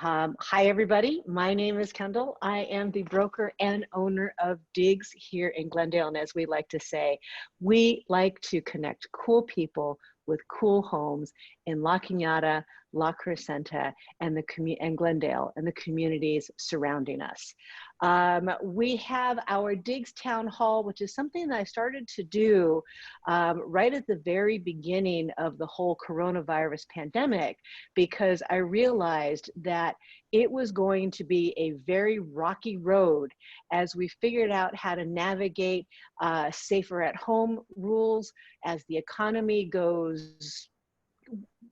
Hi, everybody. My name is Kendall. I am the broker and owner of DIGS here in Glendale. And as we like to say, we like to connect cool people with cool homes in La Cañada, La Crescenta, and Glendale and the communities surrounding us. We have our DIGS Town Hall, which is something that I started to do right at the very beginning of the whole coronavirus pandemic, because I realized that it was going to be a very rocky road as we figured out how to navigate safer at home rules as the economy goes.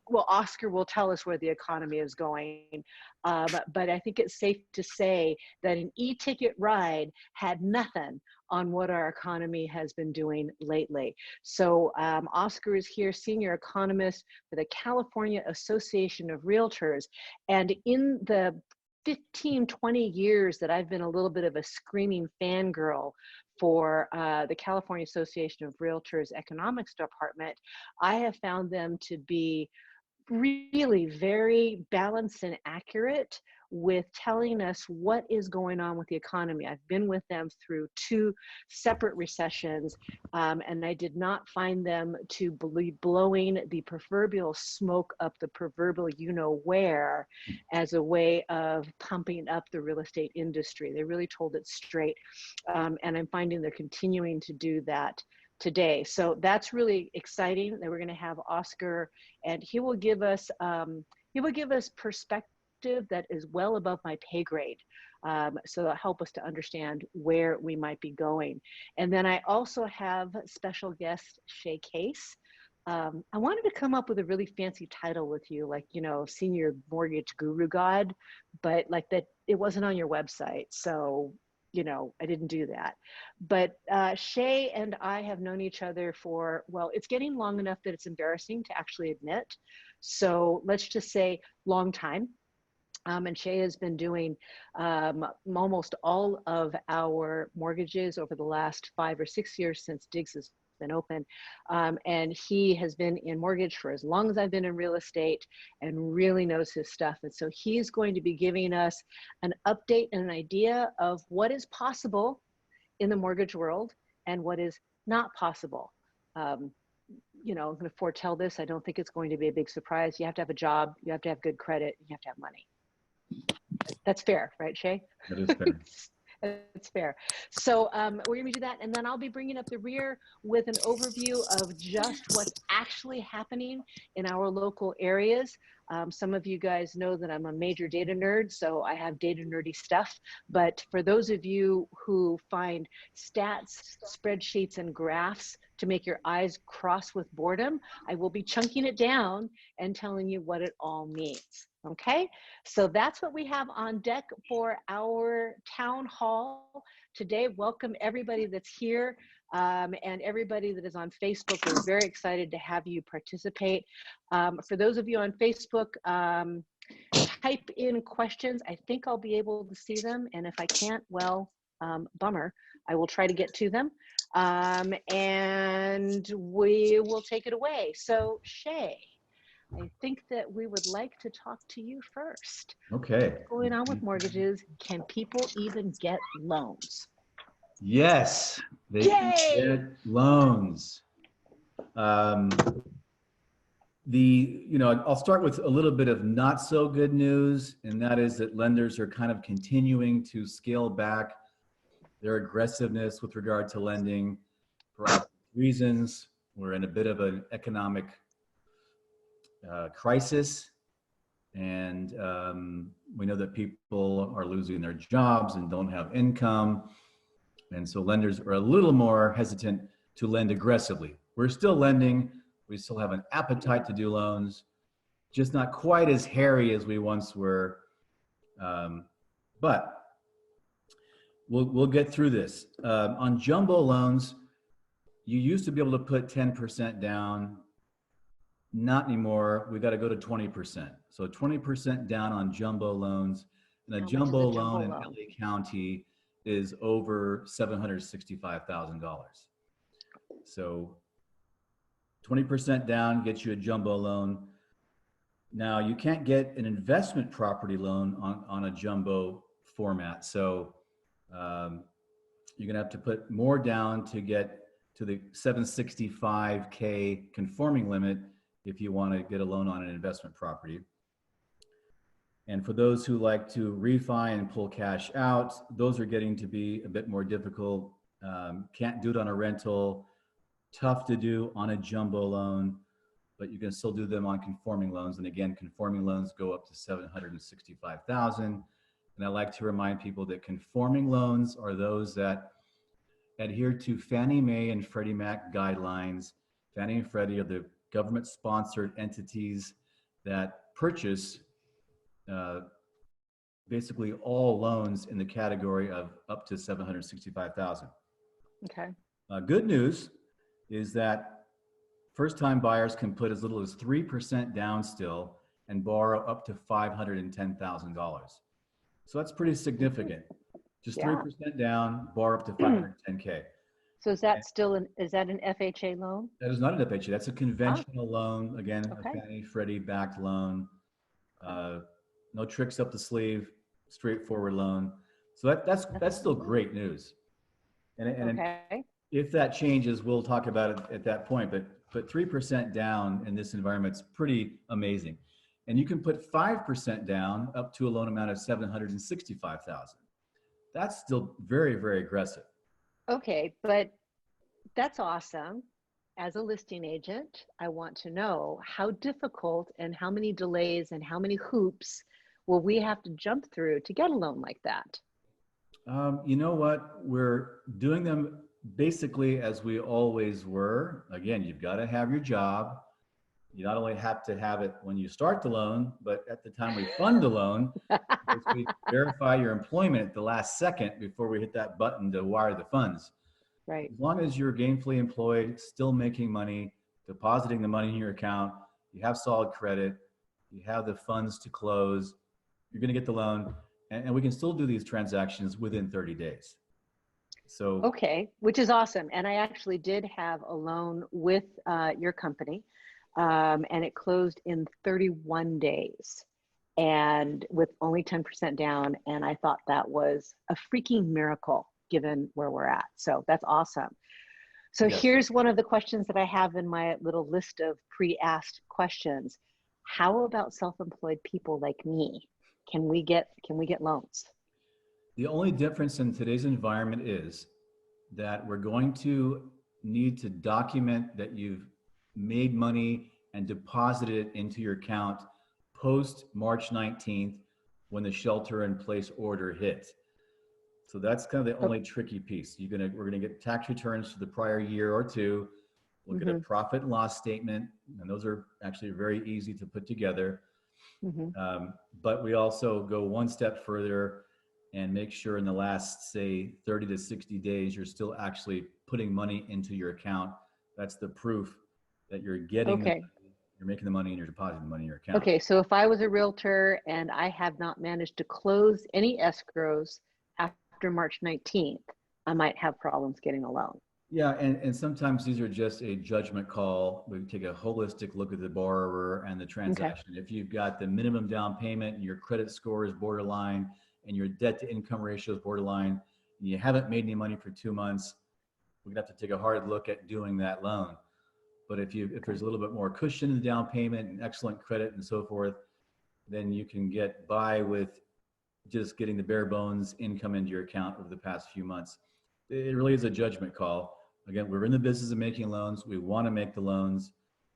Well, Oscar will tell us where the economy is going, but I think it's safe to say that an e-ticket ride had nothing on what our economy has been doing lately. So Oscar is here, senior economist for the California Association of Realtors. And in the 15, 20 years that I've been a little bit of a screaming fangirl for the California Association of Realtors Economics Department, I have found them to be really very balanced and accurate with telling us what is going on with the economy. I've been with them through 2 separate recessions, and I did not find them to be blowing the proverbial smoke up the proverbial you-know-where as a way of pumping up the real estate industry. They really told it straight, and I'm finding they're continuing to do that today. So that's really exciting that we're going to have Oscar, and he will give us perspective that is well above my pay grade. So that'll help us to understand where we might be going. And then I also have special guest Shea Case. I wanted to come up with a really fancy title with you, like, you know, senior mortgage guru god, but like that it wasn't on your website. So you know, I didn't do that. But Shea and I have known each other for, well, it's getting long enough that it's embarrassing to actually admit. So let's just say long time. And Shea has been doing almost all of our mortgages over the last 5 or 6 years since DIGS has been open. And he has been in mortgage for as long as I've been in real estate and really knows his stuff. And so he's going to be giving us an update and an idea of what is possible in the mortgage world and what is not possible. You know, I'm going to foretell this. I don't think it's going to be a big surprise. You have to have a job, you have to have good credit, you have to have money. That's fair, right, Shea? That is fair. It's fair. So we're going to do that, and then I'll be bringing up the rear with an overview of just what's actually happening in our local areas. Some of you guys know that I'm a major data nerd, so I have data nerdy stuff. But for those of you who find stats, spreadsheets, and graphs to make your eyes cross with boredom, I will be chunking it down and telling you what it all means. Okay, so that's what we have on deck for our town hall today. Welcome everybody that's here and everybody that is on Facebook. We're very excited to have you participate. For those of you on Facebook, type in questions. I think I'll be able to see them, and if I can't, well, bummer. I will try to get to them, and we will take it away. So Shea, I think that we would like to talk to you first. Okay. What's going on with mortgages? Can people even get loans? Yes, they can get loans. I'll start with a little bit of not so good news, and that is that lenders are kind of continuing to scale back their aggressiveness with regard to lending for obvious reasons. We're in a bit of an economic crisis, and we know that people are losing their jobs and don't have income, and so lenders are a little more hesitant to lend aggressively. We're still lending, we still have an appetite to do loans, just not quite as hairy as we once were, but we'll get through this. On jumbo loans, you used to be able to put 10% down. Not anymore. We got to go to 20%. So 20% down on jumbo loans, and a jumbo loan in LA County is over $765,000. So 20% down gets you a jumbo loan. Now, you can't get an investment property loan on a jumbo format. So you're going to have to put more down to get to the 765K conforming limit if you want to get a loan on an investment property. And for those who like to refi and pull cash out, those are getting to be a bit more difficult. Can't do it on a rental, tough to do on a jumbo loan, but you can still do them on conforming loans. And again, conforming loans go up to 765,000. And I like to remind people that conforming loans are those that adhere to Fannie Mae and Freddie Mac guidelines. Fannie and Freddie are the government-sponsored entities that purchase basically all loans in the category of up to 765,000. Okay. Good news is that first-time buyers can put as little as 3% down still and borrow up to $510,000. So that's pretty significant. Just 3% down, borrow up to 510K. So is that still is that an FHA loan? That is not an FHA. That's a conventional loan. Again, a Fannie Freddie backed loan. No tricks up the sleeve, straightforward loan. So that's still great news. And if that changes, we'll talk about it at that point. But 3% down in this environment is pretty amazing. And you can put 5% down up to a loan amount of $765,000. That's still very, very aggressive. Okay, but that's awesome. As a listing agent, I want to know how difficult and how many delays and how many hoops will we have to jump through to get a loan like that? You know what? We're doing them basically as we always were. Again, you've got to have your job. You not only have to have it when you start the loan, but at the time we fund the loan, we verify your employment at the last second before we hit that button to wire the funds. Right. As long as you're gainfully employed, still making money, depositing the money in your account, you have solid credit, you have the funds to close, you're going to get the loan, and we can still do these transactions within 30 days. So okay, which is awesome. And I actually did have a loan with your company, and it closed in 31 days and with only 10% down. And I thought that was a freaking miracle given where we're at. So that's awesome. So yes. Here's one of the questions that I have in my little list of pre-asked questions. How about self-employed people like me? Can we get loans? The only difference in today's environment is that we're going to need to document that you've made money and deposited it into your account post March 19th when the shelter in place order hit. So that's kind of the only tricky piece. We're gonna get tax returns for the prior year or two. We'll get a profit and loss statement, and those are actually very easy to put together. But we also go one step further and make sure in the last, say, 30 to 60 days, you're still actually putting money into your account. That's the proof that you're getting, you're making the money and you're depositing the money in your account. Okay, so if I was a realtor and I have not managed to close any escrows after March 19th, I might have problems getting a loan. Yeah, and sometimes these are just a judgment call. We take a holistic look at the borrower and the transaction. If you've got the minimum down payment and your credit score is borderline and your debt to income ratio is borderline and you haven't made any money for 2 months, we're gonna have to take a hard look at doing that loan. But if there's a little bit more cushion in the down payment and excellent credit and so forth, then you can get by with just getting the bare bones income into your account over the past few months. It really is a judgment call. Again, we're in the business of making loans. We want to make the loans.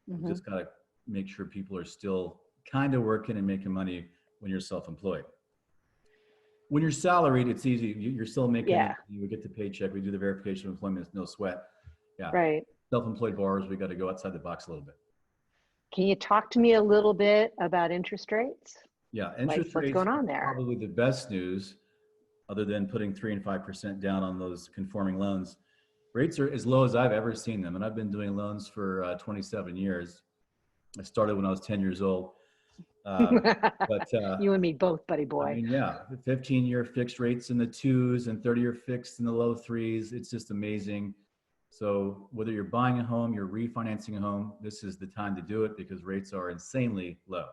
We just got to make sure people are still kind of working and making money when you're self-employed. When you're salaried, it's easy. You're still making, you get the paycheck. We do the verification of employment. It's no sweat. Yeah. Right. Self-employed borrowers, we got to go outside the box a little bit. Can you talk to me a little bit about interest rates? Yeah, interest rates what's going on there? Probably the best news, other than putting 3 and 5% down on those conforming loans. Rates are as low as I've ever seen them, and I've been doing loans for 27 years. I started when I was 10 years old. But you and me both, buddy boy. I mean, yeah, 15-year fixed rates in the 2s and 30-year fixed in the low 3s. It's just amazing. So whether you're buying a home, you're refinancing a home, this is the time to do it because rates are insanely low.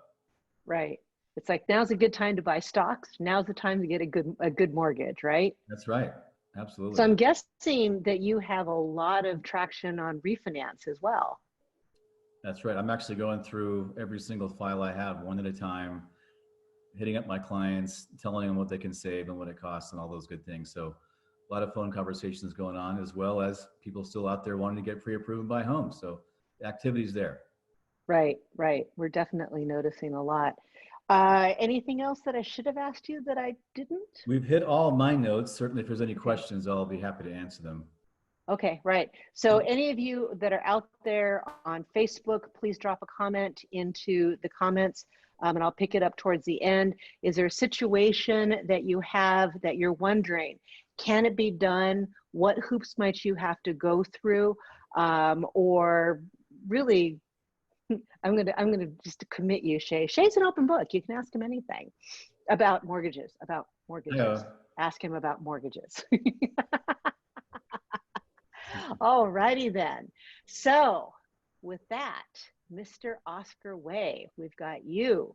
Right. It's like now's a good time to buy stocks. Now's the time to get a good mortgage, right? That's right. So Absolutely. I'm guessing that you have a lot of traction on refinance as well. That's right. I'm actually going through every single file I have one at a time, hitting up my clients, telling them what they can save and what it costs and all those good things. So a lot of phone conversations going on, as well as people still out there wanting to get pre-approved and buy homes. So the activity's there. Right, right. We're definitely noticing a lot. Anything else that I should have asked you that I didn't? We've hit all my notes. Certainly, if there's any questions, I'll be happy to answer them. Okay, right. So any of you that are out there on Facebook, please drop a comment into the comments, and I'll pick it up towards the end. Is there a situation that you have that you're wondering, can it be done? What hoops might you have to go through? Or really, I'm gonna just commit you, Shea. Shea's an open book. You can ask him anything about mortgages, Yeah. Ask him about mortgages. All righty then. So with that, Mr. Oscar Wei, we've got you.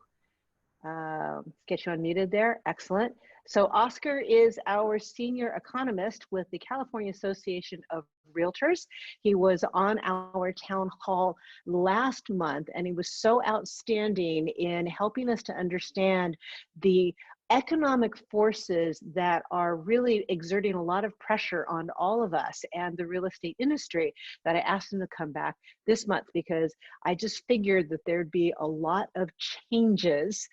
Let's get you unmuted there. Excellent. So Oscar is our senior economist with the California Association of Realtors. He was on our town hall last month, and he was so outstanding in helping us to understand the economic forces that are really exerting a lot of pressure on all of us and the real estate industry, that I asked him to come back this month because I just figured that there'd be a lot of changes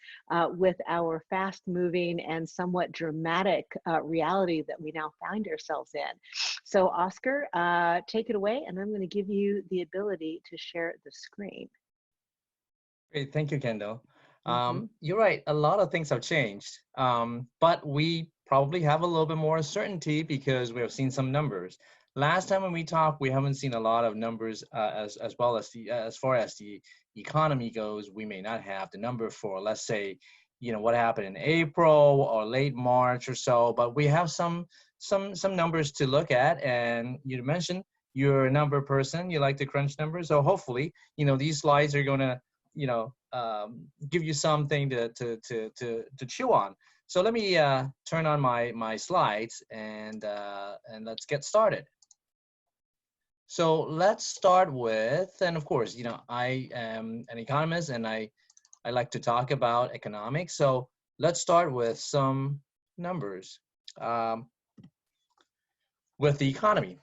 with our fast moving and somewhat dramatic reality that we now find ourselves in. So Oscar, take it away, and I'm going to give you the ability to share the screen. Great, thank you, Kendall. You're right, a lot of things have changed, but we probably have a little bit more certainty because we have seen some numbers. Last time when we talked, we haven't seen a lot of numbers as well as as far as the economy goes. We may not have the number for, let's say, what happened in April or late March or so, but we have some numbers to look at. And you mentioned you're a number person, you like to crunch numbers, so hopefully, these slides are going to give you something to chew on. So let me turn on my slides and let's get started. So let's start with, and of course, I am an economist and I like to talk about economics. So let's start with some numbers with the economy.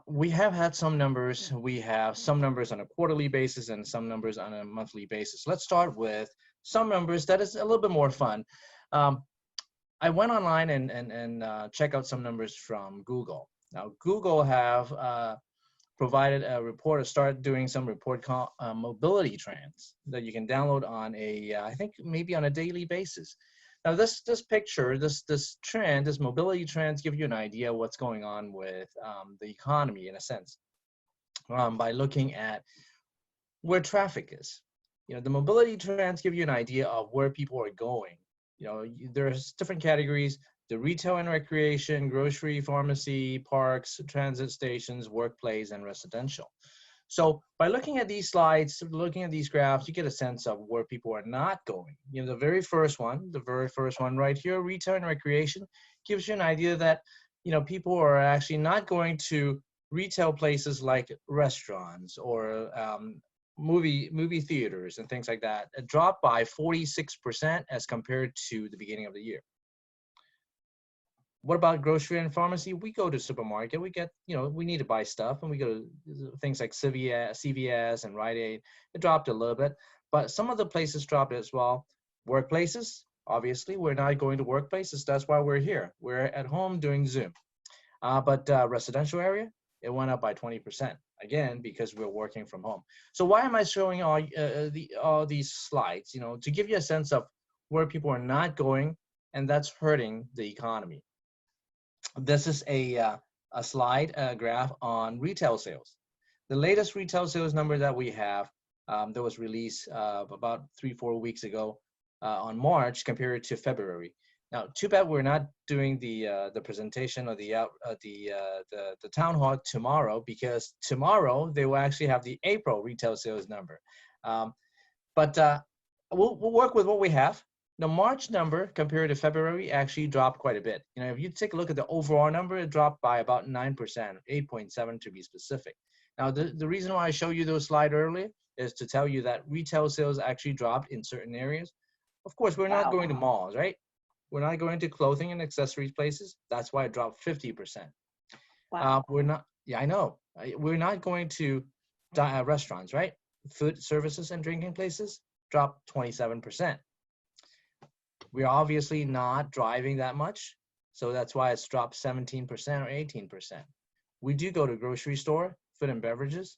We have had some numbers. We have some numbers on a quarterly basis and some numbers on a monthly basis. Let's start with some numbers that is a little bit more fun. I went online and check out some numbers from Google. Now, Google have provided a report or started doing some report called mobility trends that you can download on I think maybe on a daily basis. Now, this picture, this trend, this mobility trends give you an idea of what's going on with the economy in a sense by looking at where traffic is. The mobility trends give you an idea of where people are going. There's different categories: the retail and recreation, grocery, pharmacy, parks, transit stations, workplace, and residential. So by looking at these slides, looking at these graphs, you get a sense of where people are not going. The very first one right here, retail and recreation, gives you an idea that, people are actually not going to retail places like restaurants or movie theaters and things like that. It dropped by 46% as compared to the beginning of the year. What about grocery and pharmacy? We go to supermarket, we get, we need to buy stuff, and we go to things like CVS and Rite Aid. It dropped a little bit, but some of the places dropped as well. Workplaces, obviously, we're not going to workplaces. That's why we're here. We're at home doing Zoom. But residential area, it went up by 20%, again, because we're working from home. So why am I showing all these slides? To give you a sense of where people are not going, and that's hurting the economy. This is a slide, a graph on retail sales. The latest retail sales number that we have that was released about 3-4 weeks ago on March compared to February. Now, too bad we're not doing the presentation or the town hall tomorrow, because tomorrow they will actually have the April retail sales number. But we'll work with what we have. The March number compared to February actually dropped quite a bit. If you take a look at the overall number, it dropped by about 9%, 8.7 to be specific. Now, the reason why I showed you those slides earlier is to tell you that retail sales actually dropped in certain areas. Of course, we're not going to malls, right? We're not going to clothing and accessories places. That's why it dropped 50%. Wow. We're not, yeah, I know. We're not going to restaurants, right? Food services and drinking places dropped 27%. We're obviously not driving that much, so that's why it's dropped 17% or 18%. We do go to grocery store, food and beverages.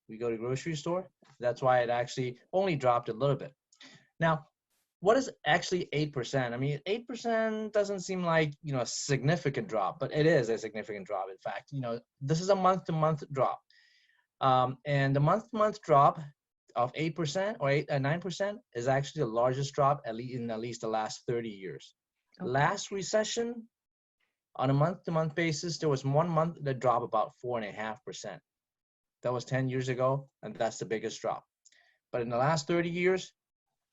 We go to grocery store. That's why it actually only dropped a little bit. Now, what is actually 8%? I mean, 8% doesn't seem like, a significant drop, but it is a significant drop. In fact, this is a month-to-month drop. And the month-to-month drop of 8% or 9% is actually the largest drop in at least the last 30 years. Okay. Last recession, on a month-to-month basis, there was 1 month that dropped about 4.5%. That was 10 years ago, and that's the biggest drop. But in the last 30 years,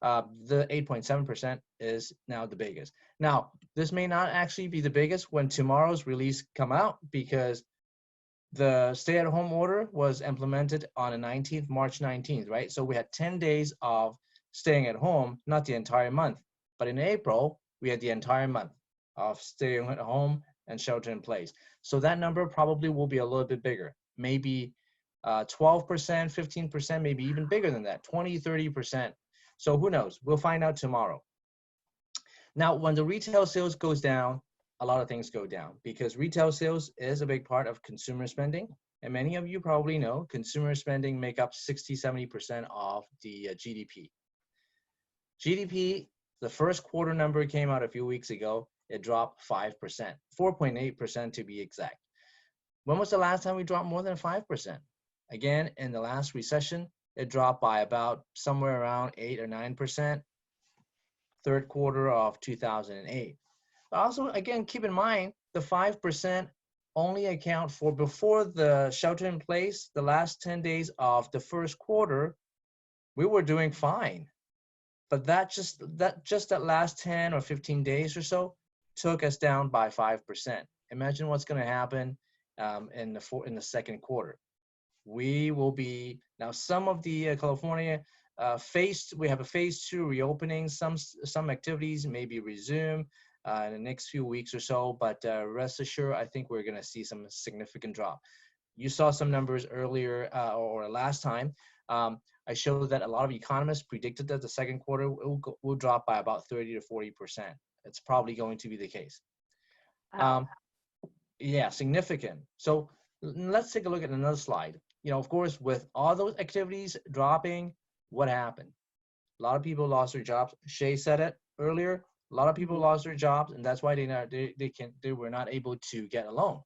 the 8.7% is now the biggest. Now, this may not actually be the biggest when tomorrow's release come out, because the stay-at-home order was implemented on the March 19th, right? So we had 10 days of staying at home, not the entire month. But in April, we had the entire month of staying at home and shelter in place. So that number probably will be a little bit bigger, maybe 12%, 15%, maybe even bigger than that, 20, 30%. So who knows? We'll find out tomorrow. Now, when the retail sales goes down, a lot of things go down, because retail sales is a big part of consumer spending. And many of you probably know consumer spending make up 60, 70% of the GDP. GDP, the first quarter number came out a few weeks ago. It dropped 5%, 4.8% to be exact. When was the last time we dropped more than 5%? Again, in the last recession, it dropped by about somewhere around 8 or 9%, third quarter of 2008. But also, again, keep in mind, the 5% only account for, before the shelter in place, the last 10 days of the first quarter, we were doing fine. But that last 10 or 15 days or so took us down by 5%. Imagine what's going to happen in the second quarter. We will be, now some of the California we have a phase 2 reopening. Some activities may be resumed in the next few weeks or so, but rest assured, I think we're going to see some significant drop. You saw some numbers earlier or last time. I showed that a lot of economists predicted that the second quarter will drop by about 30 to 40%. It's probably going to be the case. Yeah, significant. So let's take a look at another slide. Of course, with all those activities dropping, what happened? A lot of people lost their jobs. Shea said it earlier. A lot of people lost their jobs, and that's why they were not able to get a loan.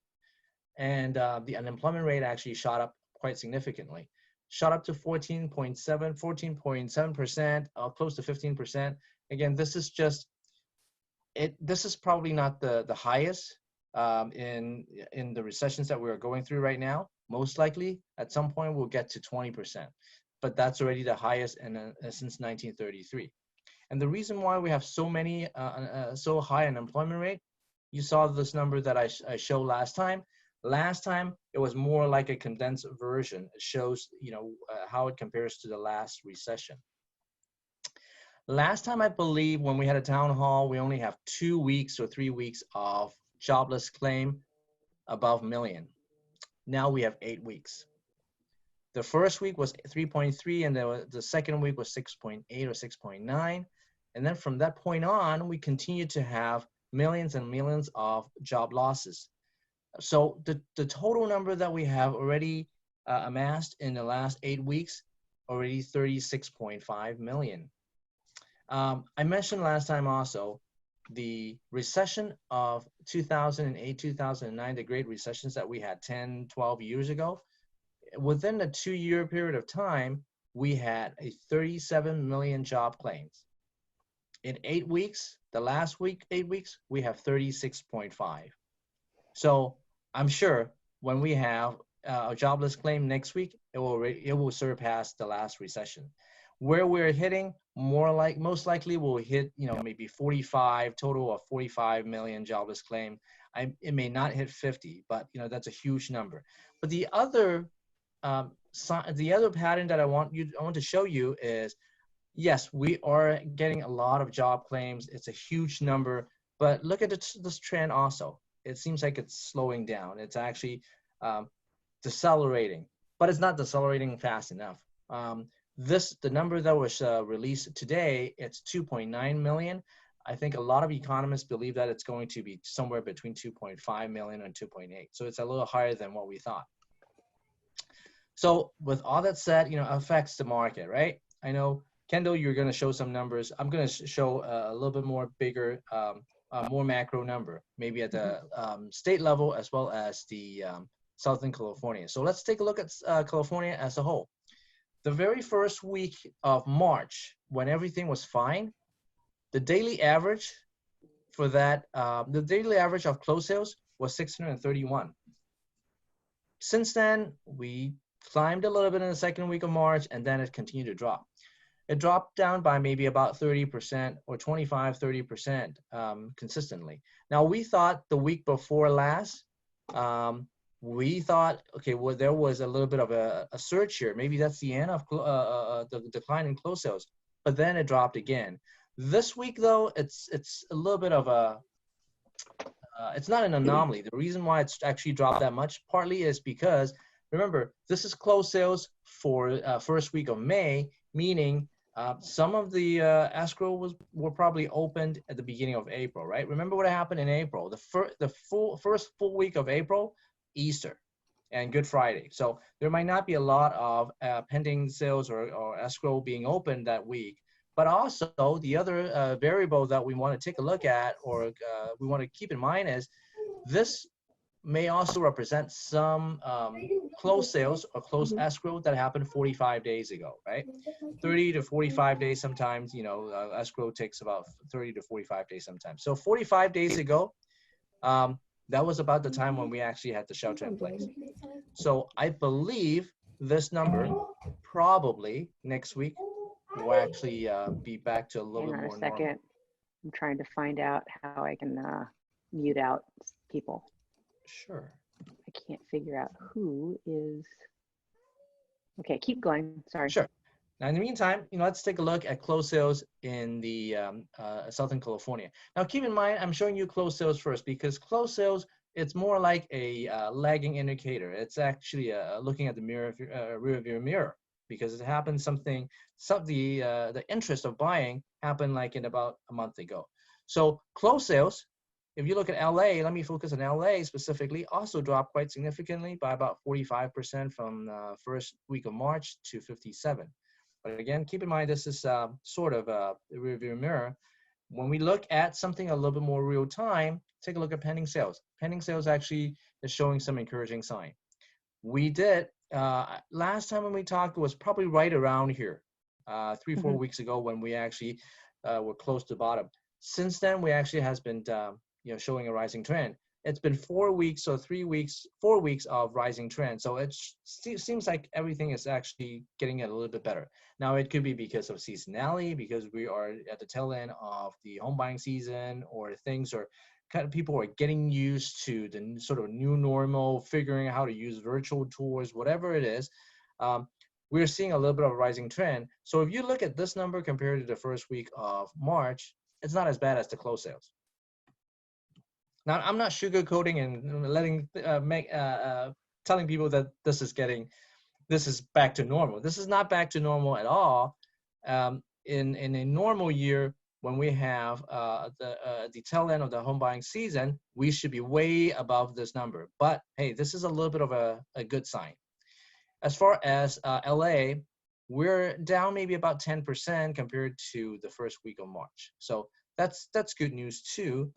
And the unemployment rate actually shot up quite significantly. Shot up to 14.7%, close to 15%. Again, this is just it. This is probably not the highest in the recessions that we're going through right now. Most likely, at some point, we'll get to 20%, but that's already the highest since 1933. And the reason why we have so high unemployment rate, you saw this number that I showed last time. Last time, it was more like a condensed version. It shows, how it compares to the last recession. Last time, I believe, when we had a town hall, we only have 2 weeks or 3 weeks of jobless claim above million. Now we have 8 weeks. The first week was 3.3, and the second week was 6.8 or 6.9. And then from that point on, we continue to have millions and millions of job losses. So the total number that we have already amassed in the last 8 weeks, already 36.5 million. I mentioned last time also, the recession of 2008, 2009, the great recessions that we had 10, 12 years ago, within a 2-year period of time, we had a 37 million job claims. In 8 weeks, the last week, 8 weeks, we have 36.5. So I'm sure when we have a jobless claim next week, it will surpass the last recession. Where we're hitting, most likely we'll hit, maybe 45, total of 45 million jobless claim. It may not hit 50, but that's a huge number. But the other pattern that I want to show you is, yes, we are getting a lot of job claims. It's a huge number, but look at this trend also. It seems like it's slowing down. It's actually decelerating, but it's not decelerating fast enough. The number that was released today, it's 2.9 million. I think a lot of economists believe that it's going to be somewhere between 2.5 million and 2.8. So it's a little higher than what we thought. So with all that said, affects the market, right? I know, Kendall, you're going to show some numbers. I'm going to show a little bit more bigger, more macro number, maybe at the state level as well as the Southern California. So let's take a look at California as a whole. The very first week of March, when everything was fine, the daily average for that, the daily average of closed sales was 631. Since then, we climbed a little bit in the second week of March, and then it continued to drop. It dropped down by maybe about 30% or 25, 30% consistently. Now, we thought the week before last, we thought, okay, well, there was a little bit of a surge here. Maybe that's the end of the decline in closed sales, but then it dropped again. This week, though, it's a little bit of a, it's not an anomaly. The reason why it's actually dropped that much partly is because, remember, this is closed sales for first week of May, meaning some of the escrow were probably opened at the beginning of April, right? Remember what happened in April? The first full week of April, Easter and Good Friday. So there might not be a lot of pending sales or escrow being opened that week. But also the other variable that we want to take a look at, or we want to keep in mind, is this may also represent some closed sales or closed escrow that happened 45 days ago, right? 30 to 45 days sometimes, escrow takes about 30 to 45 days sometimes. So 45 days ago, that was about the time when we actually had the shelter in place. So I believe this number probably next week will actually be back to a little bit more normal. I'm trying to find out how I can mute out people. Sure. I can't figure out who is. Okay, keep going. Sorry. Sure. Now, in the meantime, let's take a look at closed sales in the Southern California. Now, keep in mind, I'm showing you closed sales first because closed sales, it's more like a lagging indicator. It's actually looking at the rear view mirror, because it happened the interest of buying happened like in about a month ago. So closed sales, if you look at LA, let me focus on LA specifically, also dropped quite significantly by about 45% from the first week of March to 57. But again, keep in mind, this is sort of a rearview mirror. When we look at something a little bit more real time, take a look at pending sales. Pending sales actually is showing some encouraging sign. We did, last time when we talked was probably right around here, 3-4 weeks ago, when we actually were close to bottom. Since then, we actually has been showing a rising trend. It's been 4 weeks or 4 weeks of rising trend. So it seems like everything is actually getting a little bit better. Now, it could be because of seasonality, because we are at the tail end of the home buying season, or things are kind of, people are getting used to the sort of new normal, figuring out how to use virtual tours, whatever it is. We're seeing a little bit of a rising trend. So if you look at this number compared to the first week of March, it's not as bad as the closed sales. Now, I'm not sugarcoating and telling people that this is back to normal. This is not back to normal at all. In a normal year, when we have the tail end of the home buying season, we should be way above this number. But hey, this is a little bit of a good sign. As far as LA, we're down maybe about 10% compared to the first week of March. So that's good news too.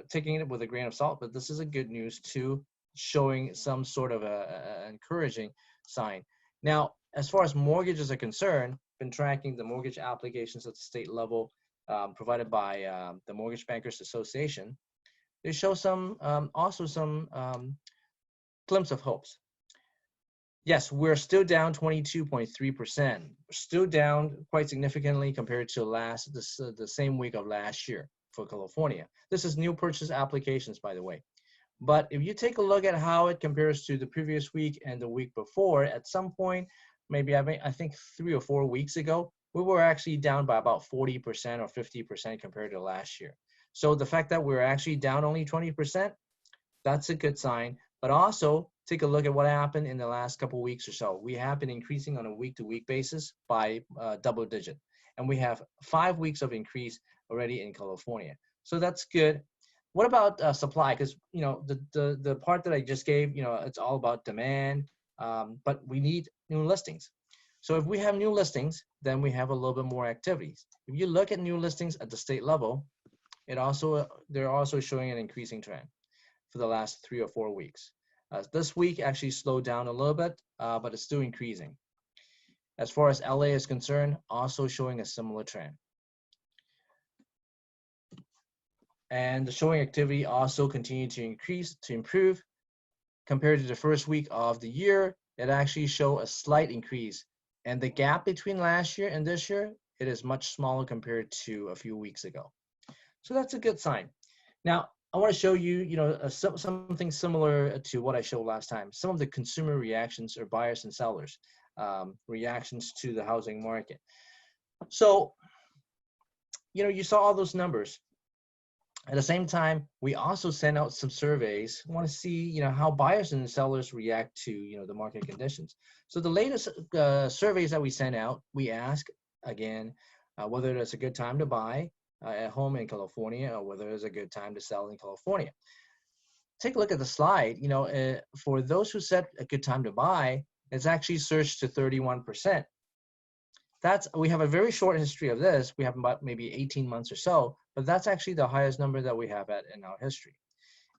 Taking it with a grain of salt, but this is a good news too, showing some sort of a encouraging sign. Now, as far as mortgages are concerned, been tracking the mortgage applications at the state level provided by the Mortgage Bankers Association. They show some also some glimpse of hopes. Yes, we're still down 22.3%. Still down quite significantly compared to the same week of last year for California. This is new purchase applications, by the way. But if you take a look at how it compares to the previous week and the week before, at some point, maybe I think 3 or 4 weeks ago, we were actually down by about 40% or 50% compared to last year. So the fact that we're actually down only 20%, that's a good sign. But also take a look at what happened in the last couple of weeks or so. We have been increasing on a week-to-week basis by double digit. And we have 5 weeks of increase already in California. So that's good. What about supply? Because the part that I just gave, it's all about demand, but we need new listings. So if we have new listings, then we have a little bit more activities. If you look at new listings at the state level, they're also showing an increasing trend for the last 3 or 4 weeks. This week actually slowed down a little bit, but it's still increasing. As far as LA is concerned, also showing a similar trend. And the showing activity also continued to improve. Compared to the first week of the year, it actually showed a slight increase. And the gap between last year and this year, it is much smaller compared to a few weeks ago. So that's a good sign. Now, I want to show you, something similar to what I showed last time. Some of the consumer reactions or buyers and sellers reactions to the housing market. So, you saw all those numbers. At the same time, we also sent out some surveys. We want to see, how buyers and sellers react to, the market conditions. So the latest surveys that we sent out, we ask again whether it's a good time to buy at home in California or whether it's a good time to sell in California. Take a look at the slide. For those who said a good time to buy, it's actually surged to 31%. We have a very short history of this. We have about maybe 18 months or so, but that's actually the highest number that we have in our history.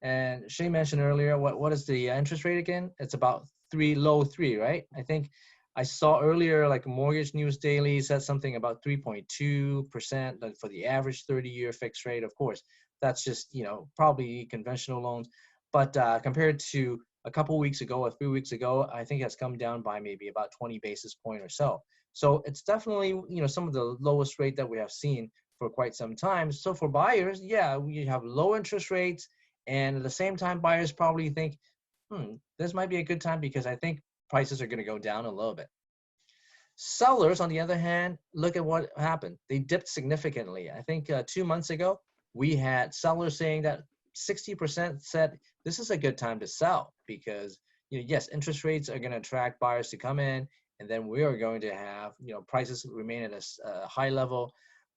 And Shea mentioned earlier, what is the interest rate again? It's about low three, right? I think I saw earlier, like Mortgage News Daily said something about 3.2% for the average 30-year fixed rate. Of course, that's just, probably conventional loans. But compared to a couple weeks ago or 3 weeks ago, I think it's come down by maybe about 20 basis points or so. So it's definitely, some of the lowest rate that we have seen for quite some time. So for buyers, yeah, we have low interest rates. And at the same time, buyers probably think, this might be a good time because I think prices are going to go down a little bit. Sellers, on the other hand, look at what happened. They dipped significantly. I think 2 months ago, we had sellers saying that 60% said this is a good time to sell because, yes, interest rates are going to attract buyers to come in. And then we are going to have, prices remain at a high level.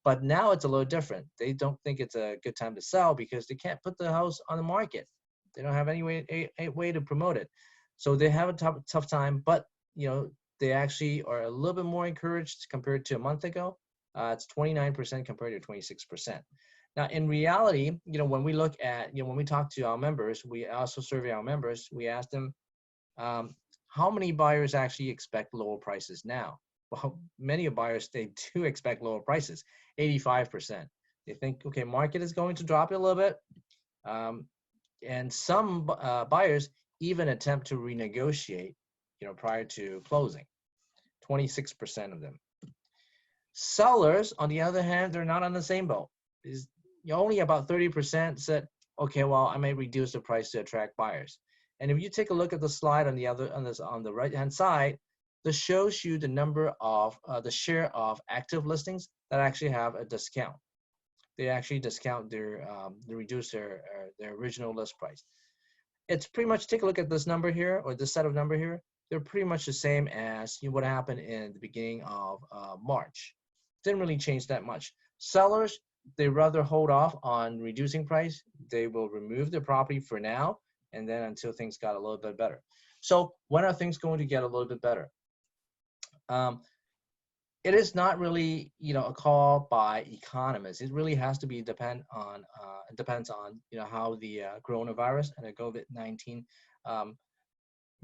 But now it's a little different. They don't think it's a good time to sell because they can't put the house on the market. They don't have any way to promote it. So they have a tough time, but, they actually are a little bit more encouraged compared to a month ago. It's 29% compared to 26%. Now, in reality, when we look at, when we talk to our members, we also survey our members. We ask them, how many buyers actually expect lower prices now? Well, many buyers, they do expect lower prices, 85%. They think, okay, market is going to drop a little bit. And some buyers even attempt to renegotiate, prior to closing, 26% of them. Sellers, on the other hand, they're not on the same boat. Only about 30% said, okay, well, I may reduce the price to attract buyers. And if you take a look at the slide on the right-hand side, this shows you the number of the share of active listings that actually have a discount. They actually discount they reduce their original list price. It's pretty much, take a look at this number here, or this set of number here. They're pretty much the same as what happened in the beginning of March. Didn't really change that much. Sellers, they rather hold off on reducing price. They will remove the property for now, and then until things got a little bit better. So when are things going to get a little bit better? It is not really, a call by economists. It really has to be depends on, how the coronavirus and the COVID-19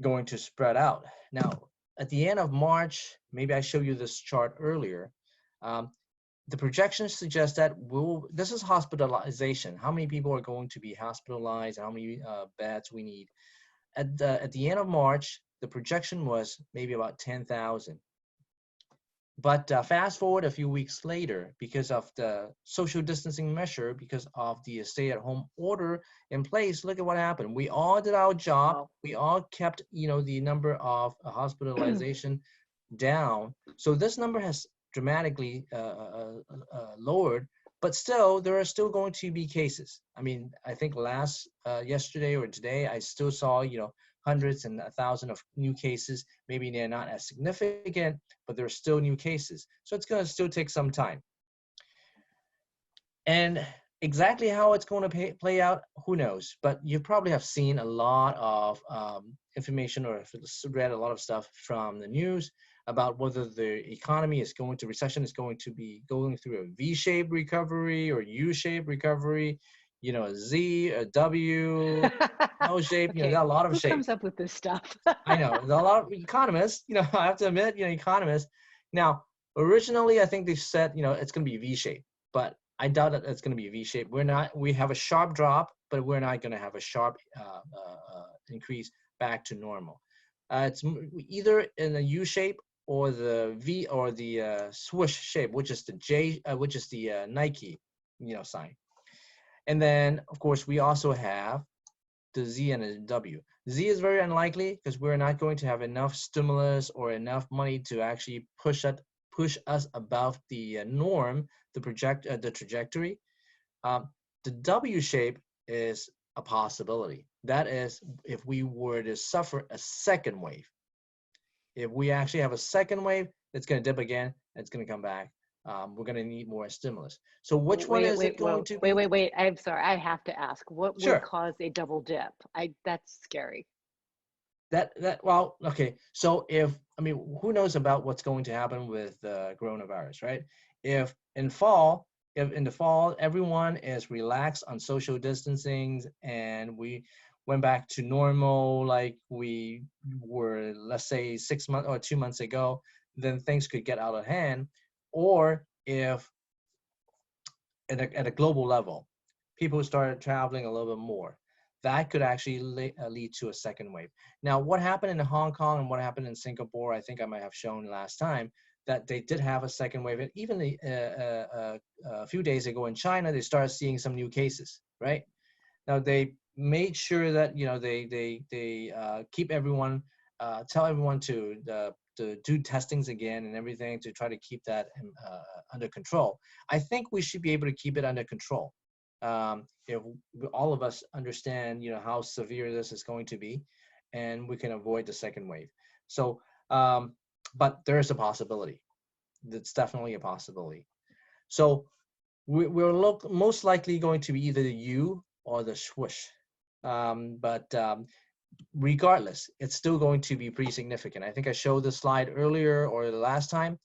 going to spread out. Now, at the end of March, maybe I showed you this chart earlier. The projections suggest that this is hospitalization. How many people are going to be hospitalized? How many beds we need? At the end of March, the projection was maybe about 10,000. But fast forward a few weeks later, because of the social distancing measure, because of the stay-at-home order in place, look at what happened. We all did our job. Wow. We all kept, the number of hospitalization down. So this number has dramatically lowered, but still, there are still going to be cases. I mean, I think yesterday or today, I still saw, hundreds and 1,000 of new cases. Maybe they're not as significant, but there are still new cases. So it's going to still take some time. And exactly how it's going to play out, who knows? But you probably have seen a lot of information or read a lot of stuff from the news about whether the economy recession is going to be going through a V-shaped recovery or U-shaped recovery, a Z, a W, no shape, Okay. there are a lot of Who shapes. comes up with this stuff? I know, there's a lot of economists, I have to admit, economists. Now, originally, I think they said, it's going to be V-shaped, but I doubt that it's going to be V-shaped. We have a sharp drop, but we're not going to have a sharp increase back to normal. It's either in a U shape or the V or the swoosh shape, which is the J, which is the Nike, sign. And then, of course, we also have the Z and the W. Z is very unlikely because we're not going to have enough stimulus or enough money to actually push us above the norm, the trajectory. The W shape is a possibility. That is, if we were to suffer a second wave. If we actually have a second wave, it's going to dip again. It's going to come back. We're going to need more stimulus. So which one is it going to be? Wait. I'm sorry. I have to ask. What Sure. would cause a double dip? That's scary. Well, okay. So who knows about what's going to happen with coronavirus, right? If in the fall, everyone is relaxed on social distancing and we went back to normal like we were, let's say 6 months or 2 months ago, then things could get out of hand. Or if at a global level, people started traveling a little bit more, that could actually lead to a second wave. Now, what happened in Hong Kong and what happened in Singapore, I think I might have shown last time, that they did have a second wave. And even a few days ago in China, they started seeing some new cases, right? Now, they made sure that, they keep everyone, tell everyone to do testings again and everything to try to keep that under control. I think we should be able to keep it under control. If all of us understand, how severe this is going to be, and we can avoid the second wave. So, but there is a possibility. That's definitely a possibility. So we're most likely going to be either the U or the swoosh. But regardless, it's still going to be pretty significant. I think I showed the slide earlier or the last time.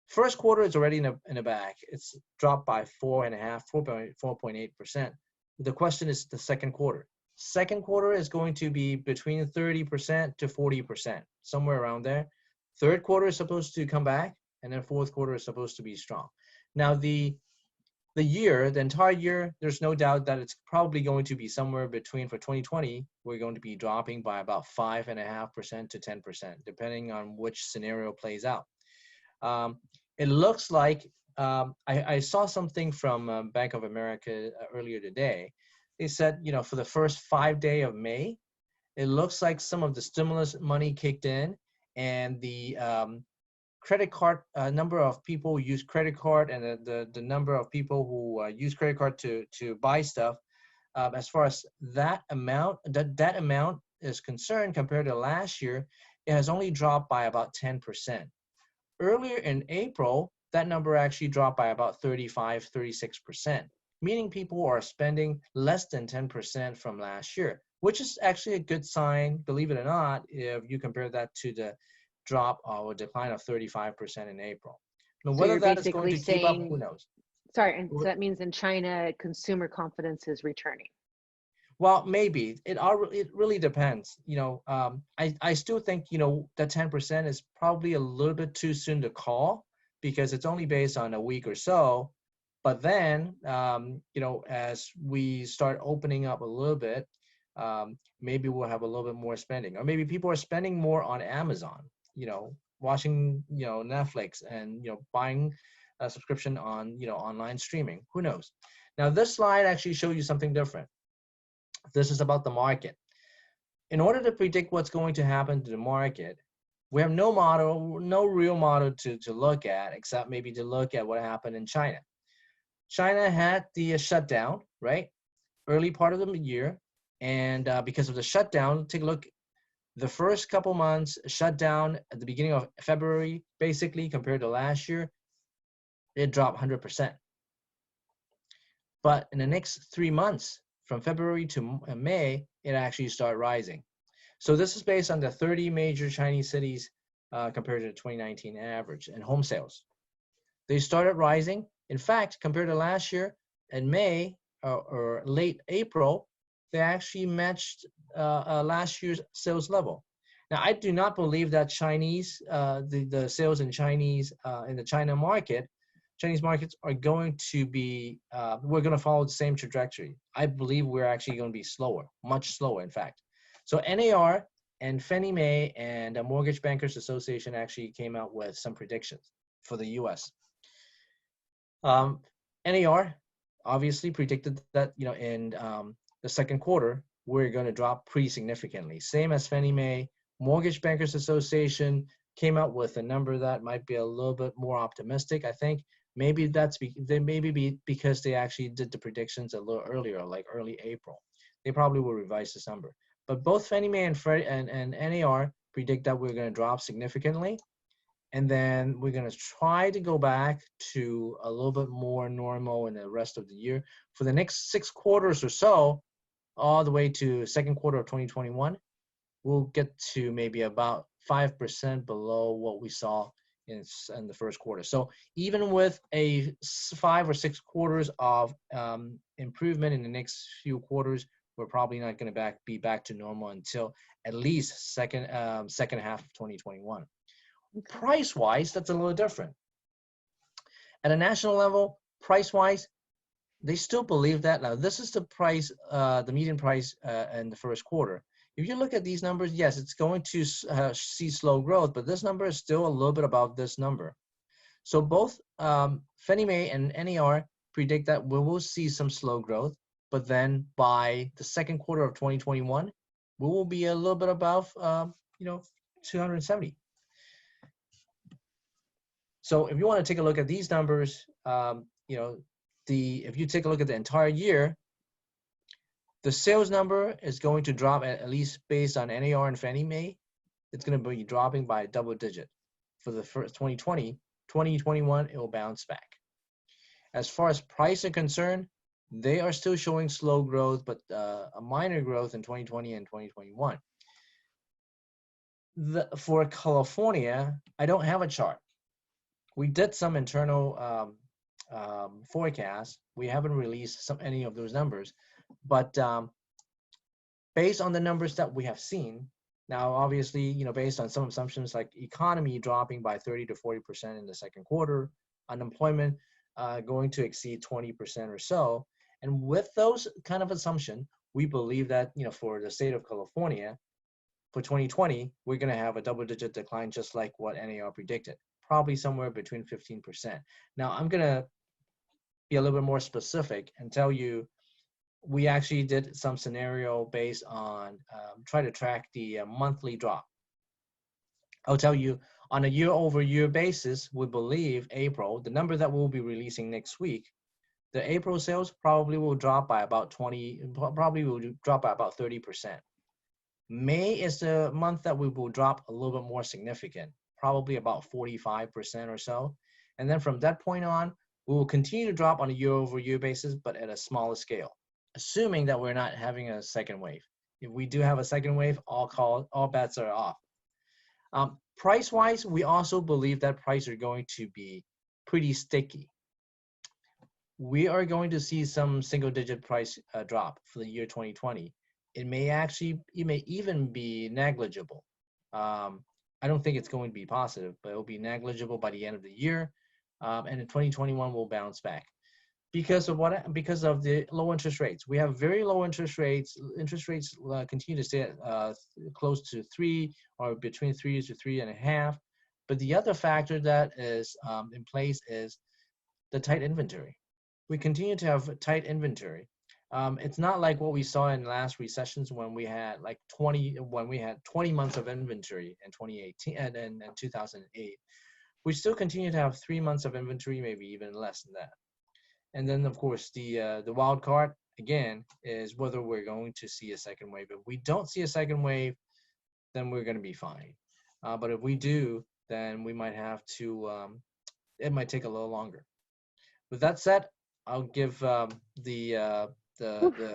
First quarter is already in the bag. It's dropped by 4.8%. The question is the second quarter. Second quarter is going to be between 30% to 40%, somewhere around there. Third quarter is supposed to come back, and then fourth quarter is supposed to be strong. Now the entire year, there's no doubt that it's probably going to be somewhere between, for 2020, we're going to be dropping by about 5.5% to 10%, depending on which scenario plays out. It looks like, I saw something from Bank of America earlier today. They said, for the first 5 days of May, it looks like some of the stimulus money kicked in, and the credit card number of people who use credit card and the number of people who use credit card to buy stuff, as far as that amount is concerned compared to last year, it has only dropped by about 10%. Earlier in April, that number actually dropped by about 36%, meaning people are spending less than 10% from last year, which is actually a good sign, believe it or not, if you compare that to the drop or decline of 35% in April. Now, So whether you're that is going basically to keep up, saying, who knows? sorry, and so that means in China, consumer confidence is returning. Well, maybe it really depends. I still think that 10% is probably a little bit too soon to call because it's only based on a week or so. But then, as we start opening up a little bit, maybe we'll have a little bit more spending, or maybe people are spending more on Amazon, watching, Netflix, and, buying a subscription on, online streaming. Who knows? Now, this slide actually shows you something different. This is about the market. In order to predict what's going to happen to the market, we have no model, no real model to look at, except maybe to look at what happened in China. China had the shutdown, right? Early part of the year. And because of the shutdown, take a look. The first couple months shut down at the beginning of February, basically compared to last year, it dropped 100%. But in the next 3 months, from February to May, it actually started rising. So this is based on the 30 major Chinese cities compared to the 2019 average and home sales. They started rising. In fact, compared to last year, in May or late April, they actually matched last year's sales level. Now, I do not believe that the sales in in the Chinese markets are going to be, we're going to follow the same trajectory. I believe we're actually going to be slower, much slower, in fact. So NAR and Fannie Mae and the Mortgage Bankers Association actually came out with some predictions for the U.S. NAR obviously predicted that, in the second quarter, we're going to drop pretty significantly. Same as Fannie Mae. Mortgage Bankers Association came out with a number that might be a little bit more optimistic. I think maybe because they actually did the predictions a little earlier, like early April. They probably will revise this number. But both Fannie Mae and NAR predict that we're going to drop significantly. And then we're going to try to go back to a little bit more normal in the rest of the year. For the next 6 quarters or so, all the way to second quarter of 2021, we'll get to maybe about 5% below what we saw in the first quarter. So even with a 5 or 6 quarters of improvement in the next few quarters, we're probably not going to be back to normal until at least second half of 2021. Price-wise, that's a little different. At a national level, price-wise, they still believe that. Now, this is the price, the median price in the first quarter. If you look at these numbers, yes, it's going to see slow growth, but this number is still a little bit above this number. So both Fannie Mae and NAR predict that we will see some slow growth, but then by the second quarter of 2021, we will be a little bit above, 270. So if you want to take a look at these numbers, if you take a look at the entire year, the sales number is going to drop at least based on NAR and Fannie Mae. It's going to be dropping by a double digit. For the first 2020, 2021, it will bounce back. As far as price are concerned, they are still showing slow growth, but a minor growth in 2020 and 2021. For California, I don't have a chart. We did some internal forecasts. We haven't released any of those numbers, but based on the numbers that we have seen, now obviously, based on some assumptions like economy dropping by 30 to 40% in the second quarter, unemployment going to exceed 20% or so, and with those kind of assumption, we believe that for the state of California, for 2020, we're going to have a double-digit decline, just like what NAR predicted, probably somewhere between 15%. Now, I'm going to be a little bit more specific and tell you, we actually did some scenario based on try to track the monthly drop. I'll tell you, on a year-over-year basis, we believe April, the number that we'll be releasing next week, the April sales probably will drop by about 30%. May is the month that we will drop a little bit more significant, probably about 45% or so. And then from that point on, we will continue to drop on a year-over-year basis, but at a smaller scale, assuming that we're not having a second wave. If we do have a second wave, all bets are off. Price-wise, we also believe that prices are going to be pretty sticky. We are going to see some single-digit price drop for the year 2020. It may even be negligible. I don't think it's going to be positive, but it will be negligible by the end of the year. And in 2021, we'll bounce back. Because of what? Because of the low interest rates. We have very low interest rates. Interest rates continue to stay at close to 3 or between 3 to 3.5. But the other factor that is in place is the tight inventory. We continue to have tight inventory. It's not like what we saw in last recessions when we had like 20 months of inventory in 2018 and 2008. We still continue to have 3 months of inventory, maybe even less than that. And then, of course, the wild card, again, is whether we're going to see a second wave. If we don't see a second wave, then we're going to be fine. But if we do, then we might have to, it might take a little longer. With that said, I'll give the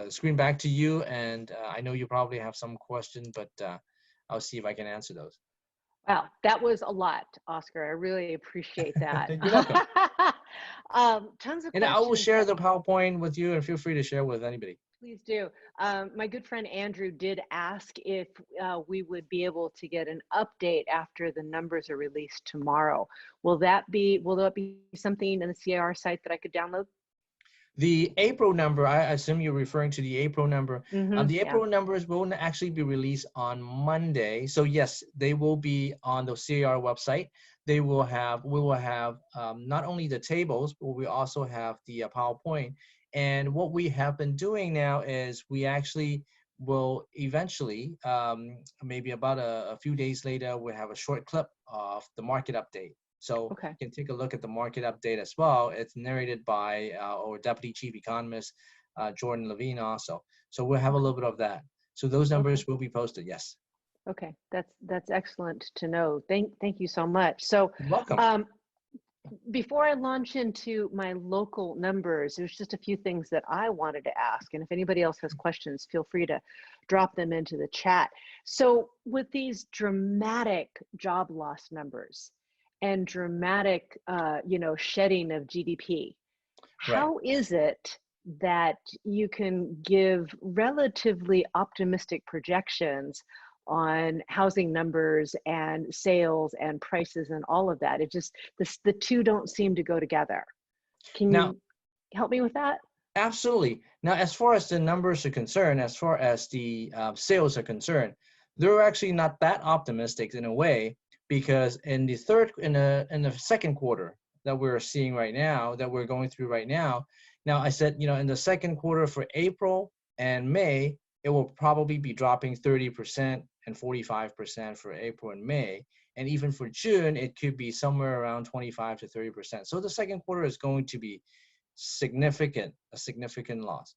screen back to you. And I know you probably have some questions, but I'll see if I can answer those. Wow, that was a lot, Oscar. I really appreciate that. You're welcome. Tons of And questions. I will share the PowerPoint with you, and feel free to share with anybody. Please do. My good friend Andrew did ask if we would be able to get an update after the numbers are released tomorrow. Will that be something in the CAR site that I could download? The April number, I assume you're referring to the April number. The April numbers will actually be released on Monday. So yes, they will be on the CAR website. We will have not only the tables, but we also have the PowerPoint. And what we have been doing now is we actually will eventually, maybe about a few days later, we'll have a short clip of the market update. So you can take a look at the market update as well. It's narrated by our Deputy Chief Economist, Jordan Levine also. So we'll have a little bit of that. So those numbers will be posted, yes. Okay, that's excellent to know. Thank you so much. So you're welcome. Before I launch into my local numbers, there's just a few things that I wanted to ask. And if anybody else has questions, feel free to drop them into the chat. So with these dramatic job loss numbers and dramatic, shedding of GDP, how is it that you can give relatively optimistic projections on housing numbers and sales and prices and all of that? It just, the two don't seem to go together. Can you help me with that? Absolutely. Now, as far as the numbers are concerned, as far as the sales are concerned, they're actually not that optimistic in a way, because in the second quarter that we're seeing right now, that we're going through right now, I said, in the second quarter for April and May, it will probably be dropping 30% and 45% for April and May. And even for June, it could be somewhere around 25 to 30%. So the second quarter is going to be a significant loss.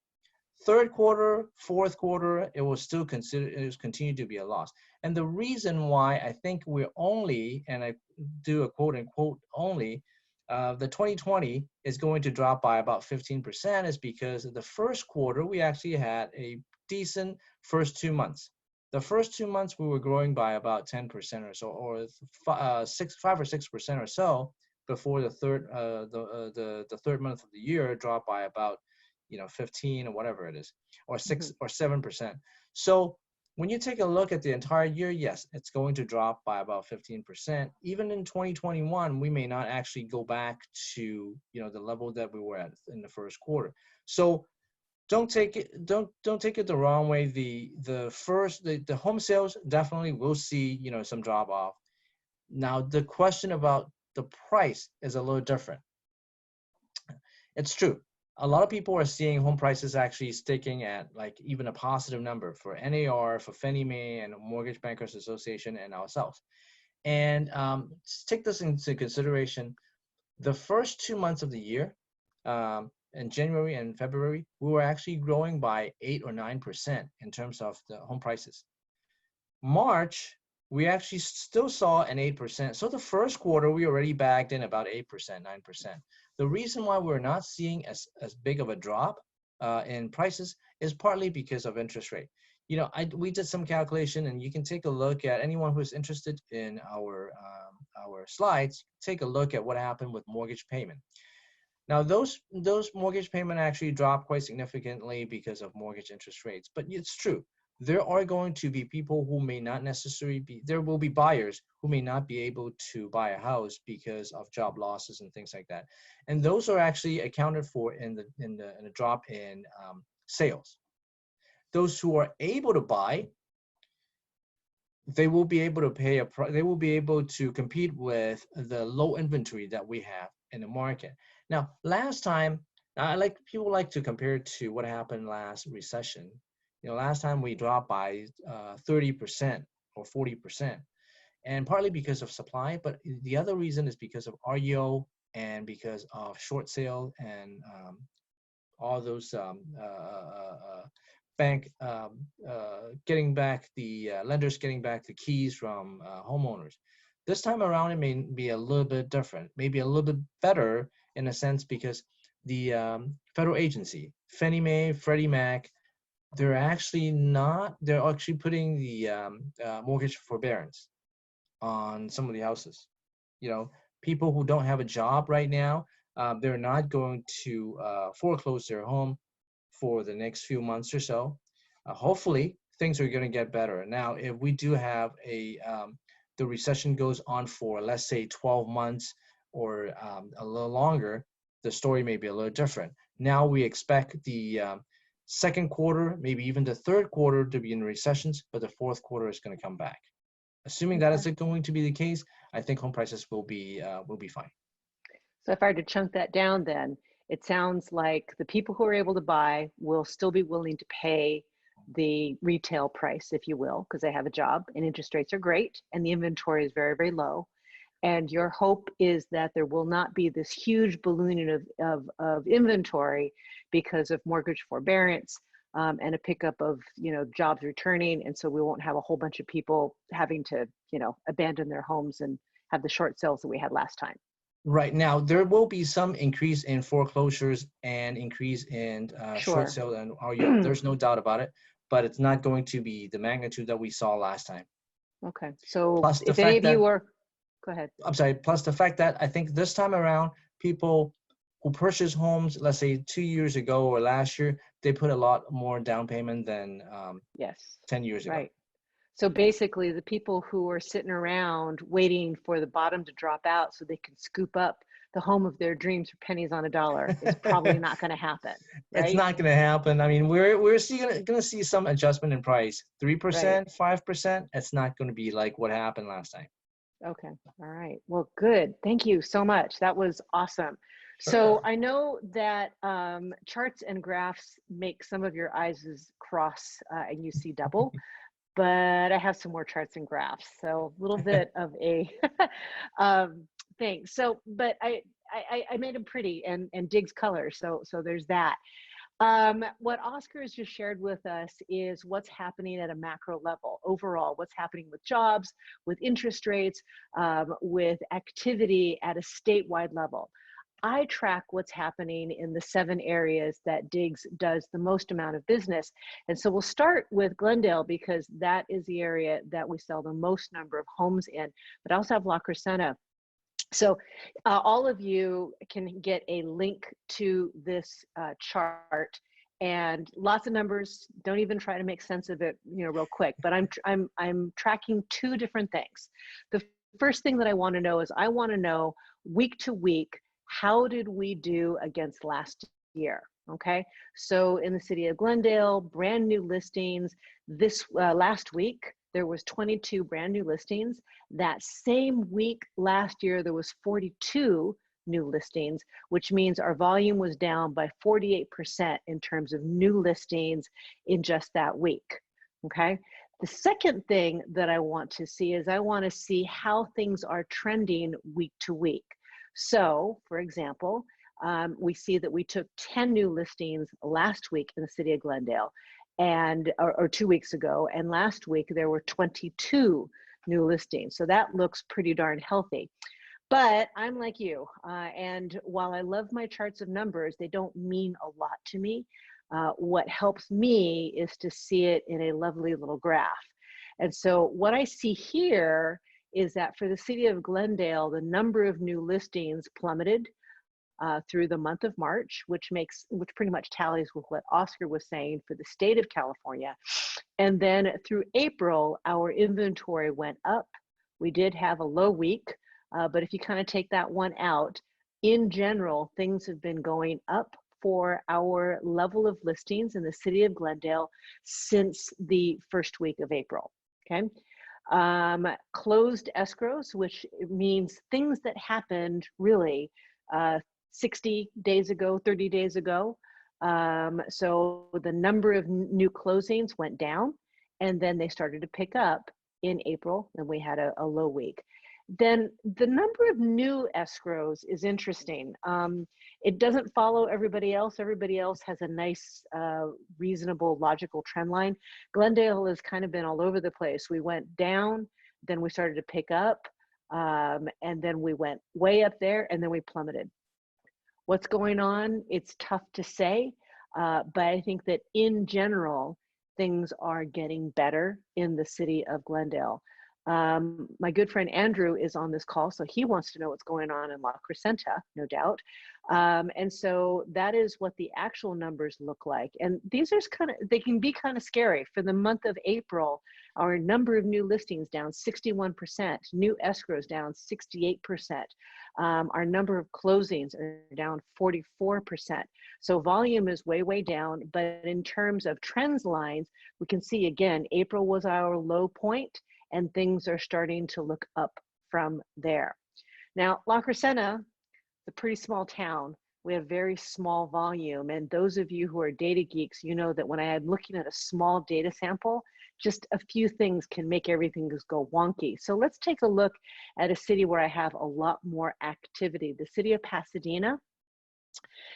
Third quarter, fourth quarter, it will still continue to be a loss. And the reason why I think we're only, and I do a quote unquote only, the 2020 is going to drop by about 15% is because of the first quarter, we actually had a decent first 2 months. The first 2 months we were growing by about 10% or so, or 5 or 6% or so, before the third month of the year dropped by about 15 or whatever it is, or 6 or 7%. So when you take a look at the entire year, yes, it's going to drop by about 15%. Even in 2021, we may not actually go back to the level that we were at in the first quarter. So don't take it the wrong way. The home sales definitely will see some drop off. Now the question about the price is a little different. It's true. A lot of people are seeing home prices actually sticking at like even a positive number for NAR, for Fannie Mae and Mortgage Bankers Association and ourselves. And take this into consideration. The first 2 months of the year, in January and February, we were actually growing by 8 or 9% in terms of the home prices. March, we actually still saw an 8%. So the first quarter, we already bagged in about 8%, 9%. The reason why we're not seeing as big of a drop in prices is partly because of interest rate. We did some calculation, and you can take a look at anyone who's interested in our slides. Take a look at what happened with mortgage payment. Now, those mortgage payment actually dropped quite significantly because of mortgage interest rates. But it's true, there are going to be people who may not necessarily be, there will be buyers who may not be able to buy a house because of job losses and things like that. And those are actually accounted for in the drop in sales. Those who are able to buy, they will be able to pay they will be able to compete with the low inventory that we have in the market. Now, last time, people like to compare it to what happened last recession. Last time we dropped by 30% or 40%, and partly because of supply, but the other reason is because of REO and because of short sale and all those bank getting back the lenders getting back the keys from homeowners. This time around, it may be a little bit different, maybe a little bit better in a sense, because the federal agency, Fannie Mae, Freddie Mac, they're actually putting the mortgage forbearance on some of the houses. People who don't have a job right now, they're not going to foreclose their home for the next few months or so. Hopefully, things are going to get better. Now, if we do have the recession goes on for, let's say, 12 months or a little longer, the story may be a little different. Now we expect the second quarter, maybe even the third quarter, to be in recessions, but the fourth quarter is going to come back. Assuming that is going to be the case, I think home prices will be fine. So if I were to chunk that down, then it sounds like the people who are able to buy will still be willing to pay the retail price, if you will, because they have a job and interest rates are great and the inventory is very, very low. And your hope is that there will not be this huge ballooning of inventory because of mortgage forbearance and a pickup of jobs returning, and so we won't have a whole bunch of people having to abandon their homes and have the short sales that we had last time. Right. Now, there will be some increase in foreclosures and increase in short sale and REO. There's no doubt about it, but it's not going to be the magnitude that we saw last time. Okay. So plus if any of you are, go ahead. I'm sorry, plus the fact that I think this time around, people who purchased homes, let's say 2 years ago or last year, they put a lot more down payment than 10 years ago. Right. So basically, the people who are sitting around waiting for the bottom to drop out so they can scoop up the home of their dreams for pennies on a dollar is probably not going to happen. Right? It's not going to happen. I mean, we're going to see some adjustment in price, 3%, 5%. It's not going to be like what happened last time. Okay. All right. Well, good. Thank you so much. That was awesome. So I know that charts and graphs make some of your eyes cross and you see double. But I have some more charts and graphs, so a little bit of a thing. So, but I made them pretty and DIGS color, so there's that. What Oscar has just shared with us is what's happening at a macro level overall, what's happening with jobs, with interest rates, with activity at a statewide level. I track what's happening in the 7 areas that DIGS does the most amount of business. And so we'll start with Glendale because that is the area that we sell the most number of homes in, but I also have La Crescenta. So all of you can get a link to this chart and lots of numbers. Don't even try to make sense of it, real quick, but I'm tracking 2 different things. The first thing that I want to know is I want to know week to week, how did we do against last year? Okay, so in the city of Glendale, brand new listings. This last week, there was 22 brand new listings. That same week last year, there was 42 new listings, which means our volume was down by 48% in terms of new listings in just that week. Okay. The second thing that I want to see is I want to see how things are trending week to week. So, for example, we see that we took 10 new listings last week in the city of Glendale, or 2 weeks ago, and last week there were 22 new listings. So that looks pretty darn healthy. But I'm like you, and while I love my charts of numbers, they don't mean a lot to me. What helps me is to see it in a lovely little graph. And so what I see here is that for the city of Glendale, the number of new listings plummeted through the month of March, which pretty much tallies with what Oscar was saying for the state of California. And then through April, our inventory went up. We did have a low week, but if you kind of take that one out, in general, things have been going up for our level of listings in the city of Glendale since the first week of April, okay? Closed escrows, which means things that happened really 60 days ago, 30 days ago. So the number of new closings went down, and then they started to pick up in April, and we had a low week. Then the number of new escrows is interesting. It doesn't follow everybody else. Everybody else has a nice, reasonable, logical trend line. Glendale has kind of been all over the place. We went down, then we started to pick up, and then we went way up there, and then we plummeted. What's going on? It's tough to say, but I think that in general, things are getting better in the city of Glendale. My good friend Andrew is on this call, so he wants to know what's going on in La Crescenta, no doubt. And so that is what the actual numbers look like. And these are they can be kind of scary. For the month of April, our number of new listings down 61%, new escrows down 68%. Our number of closings are down 44%. So volume is way, way down, but in terms of trends lines, we can see again, April was our low point, and things are starting to look up from there. Now, La Crescenta, a pretty small town. We have very small volume. And those of you who are data geeks, you know that when I am looking at a small data sample, just a few things can make everything just go wonky. So let's take a look at a city where I have a lot more activity, the city of Pasadena.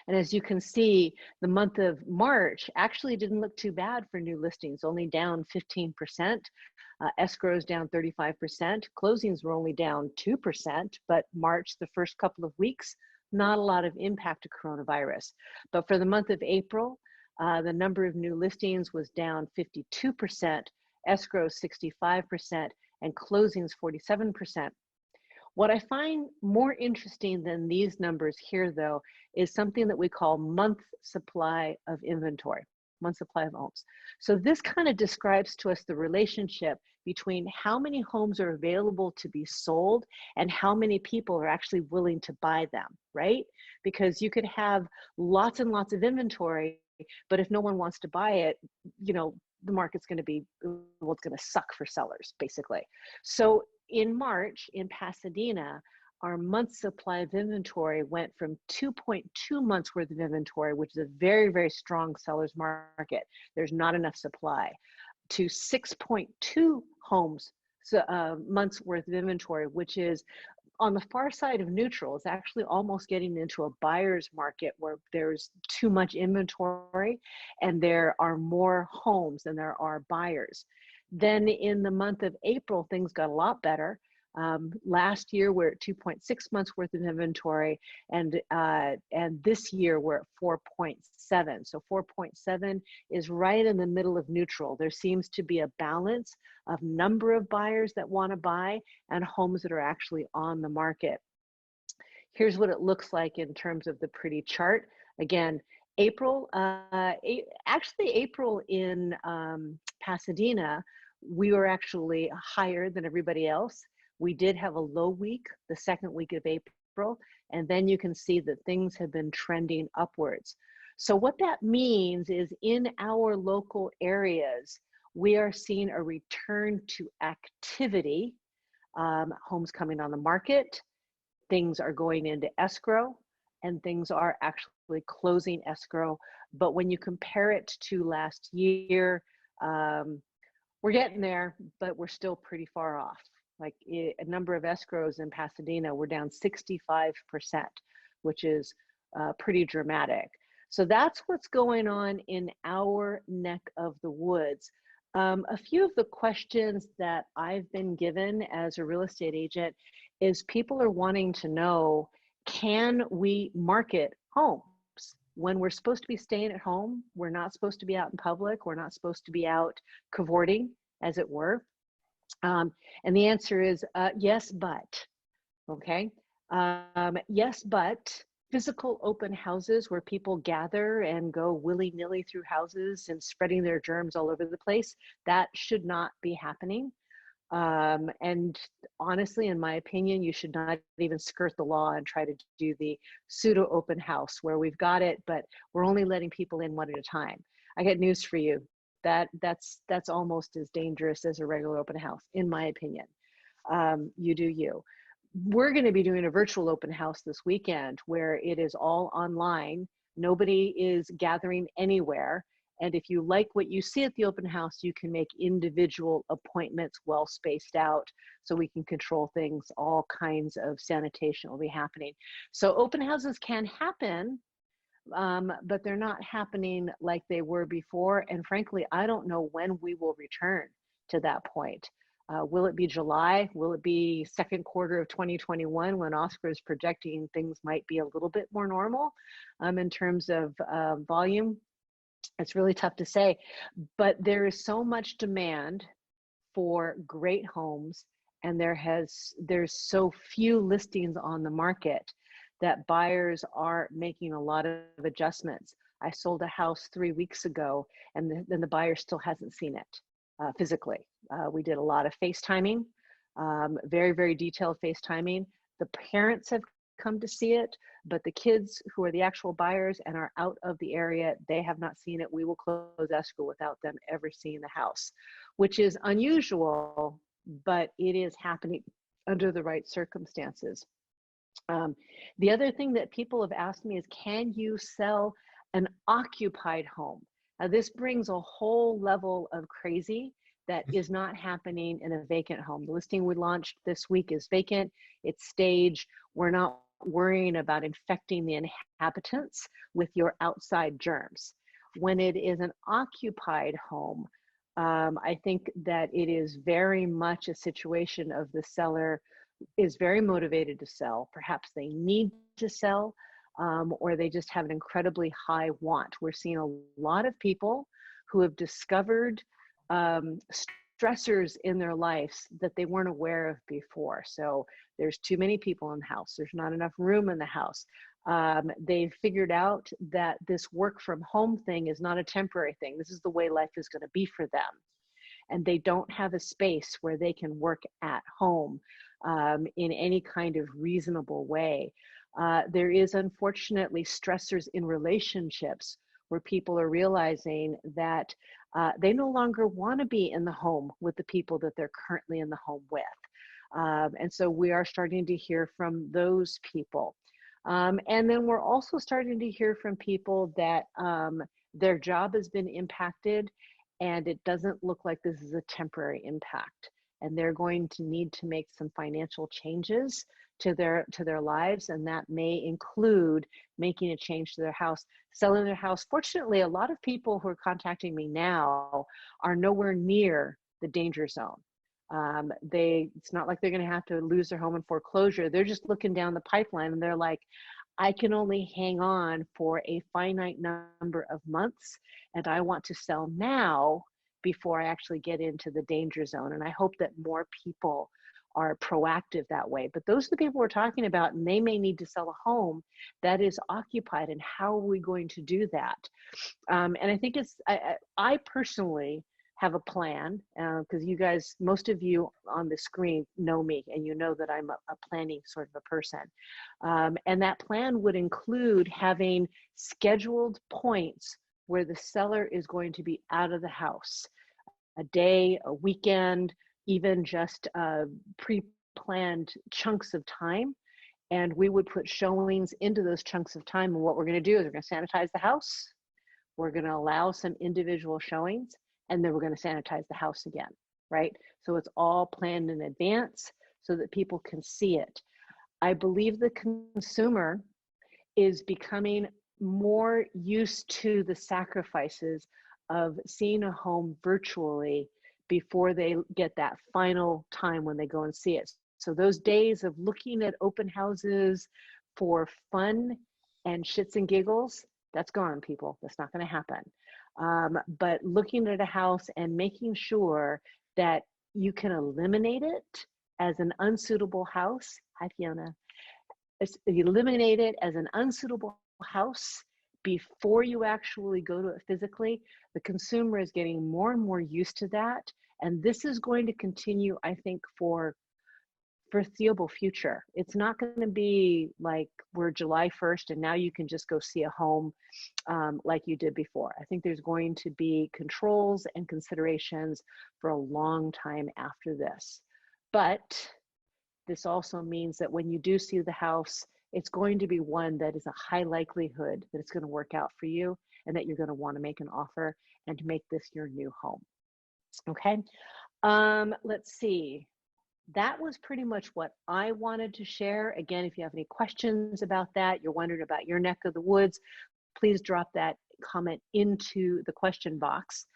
And as you can see, the month of March actually didn't look too bad for new listings, only down 15%. Escrows down 35%. Closings were only down 2%, but March, the first couple of weeks, not a lot of impact to coronavirus. But for the month of April, the number of new listings was down 52%, escrows 65%, and closings 47%. What I find more interesting than these numbers here, though, is something that we call month supply of inventory, month supply of homes. So this kind of describes to us the relationship between how many homes are available to be sold and how many people are actually willing to buy them, right? Because you could have lots and lots of inventory, but if no one wants to buy it, you know, the market's going to be, well, it's going to suck for sellers, basically. So in March in Pasadena, our month supply of inventory went from 2.2 months worth of inventory, which is a very, very strong seller's market. There's not enough supply, to 6.2 homes, months worth of inventory, which is on the far side of neutral. It's actually almost getting into a buyer's market where there's too much inventory and there are more homes than there are buyers. Then in the month of April, things got a lot better. Last year, we're at 2.6 months worth of inventory, and this year we're at 4.7. So 4.7 is right in the middle of neutral. There seems to be a balance of number of buyers that want to buy and homes that are actually on the market. Here's what it looks like in terms of the pretty chart. Again, April, actually April in Pasadena, we were actually higher than everybody else. We did have a low week, the second week of April, and then you can see that things have been trending upwards. So what that means is in our local areas, we are seeing a return to activity, homes coming on the market, things are going into escrow, and things are actually closing escrow. But when you compare it to last year, we're getting there, but we're still pretty far off. Like a number of escrows in Pasadena, we're down 65%, which is pretty dramatic. So that's what's going on in our neck of the woods. A few of the questions that I've been given as a real estate agent is people are wanting to know, can we market homes? When we're supposed to be staying at home, we're not supposed to be out in public, we're not supposed to be out cavorting, as it were. And the answer is yes, but, okay? Yes, but physical open houses where people gather and go willy-nilly through houses and spreading their germs all over the place, that should not be happening. And honestly, in my opinion, you should not even skirt the law and try to do the pseudo open house where we've got it, but we're only letting people in one at a time. I got news for you. That's almost as dangerous as a regular open house, in my opinion. You do you. We're going to be doing a virtual open house this weekend where it is all online. Nobody is gathering anywhere. And if you like what you see at the open house, you can make individual appointments well spaced out so we can control things. All kinds of sanitation will be happening. So open houses can happen, but they're not happening like they were before. And frankly, I don't know when we will return to that point. Will it be July? Will it be second quarter of 2021 when Oscar is projecting things might be a little bit more normal in terms of volume? It's really tough to say, but there is so much demand for great homes, and there's so few listings on the market that buyers are making a lot of adjustments. I sold a house 3 weeks ago, and then the buyer still hasn't seen it physically. We did a lot of FaceTiming, very, very detailed FaceTiming. The parents have come to see it, but the kids who are the actual buyers and are out of the area, they have not seen it. We will close escrow without them ever seeing the house, which is unusual, but it is happening under the right circumstances. The other thing that people have asked me is, can you sell an occupied home? Now, this brings a whole level of crazy that is not happening in a vacant home. The listing we launched this week is vacant. It's staged. We're not worrying about infecting the inhabitants with your outside germs. When it is an occupied home, I think that it is very much a situation of the seller is very motivated to sell. Perhaps they need to sell, or they just have an incredibly high want. We're seeing a lot of people who have discovered stressors in their lives that they weren't aware of before. So there's too many people in the house. There's not enough room in the house. They've figured out that this work from home thing is not a temporary thing. This is the way life is going to be for them. And they don't have a space where they can work at home in any kind of reasonable way. There is unfortunately stressors in relationships where people are realizing that they no longer want to be in the home with the people that they're currently in the home with. And so we are starting to hear from those people. And then we're also starting to hear from people that their job has been impacted, and it doesn't look like this is a temporary impact. And they're going to need to make some financial changes to their lives, and that may include making a change to their house, selling their house. Fortunately, a lot of people who are contacting me now are nowhere near the danger zone. It's not like they're going to have to lose their home in foreclosure. They're just looking down the pipeline and they're like, I can only hang on for a finite number of months, and I want to sell now before I actually get into the danger zone. And I hope that more people are proactive that way. But those are the people we're talking about, and they may need to sell a home that is occupied. And how are we going to do that? And I think I personally have a plan, because you guys, most of you on the screen know me, and you know that I'm a planning sort of a person. And that plan would include having scheduled points where the seller is going to be out of the house, a day, a weekend, even just pre-planned chunks of time. And we would put showings into those chunks of time. And what we're going to do is we're going to sanitize the house. We're going to allow some individual showings, and then we're going to sanitize the house again, right? So it's all planned in advance so that people can see it. I believe the consumer is becoming more used to the sacrifices of seeing a home virtually before they get that final time when they go and see it. So those days of looking at open houses for fun and shits and giggles, that's gone, people. That's not going to happen. But looking at a house and making sure that you can eliminate it as an unsuitable house. Hi, Fiona. eliminate it as an unsuitable house before you actually go to it physically. The consumer is getting more and more used to that. And this is going to continue, I think, for foreseeable future. It's not going to be like we're July 1st and now you can just go see a home like you did before. I think there's going to be controls and considerations for a long time after this. But this also means that when you do see the house, it's going to be one that is a high likelihood that it's going to work out for you and that you're going to want to make an offer and to make this your new home. Okay. Let's see. That was pretty much what I wanted to share. Again, if you have any questions about that, you're wondering about your neck of the woods, please drop that comment into the question box.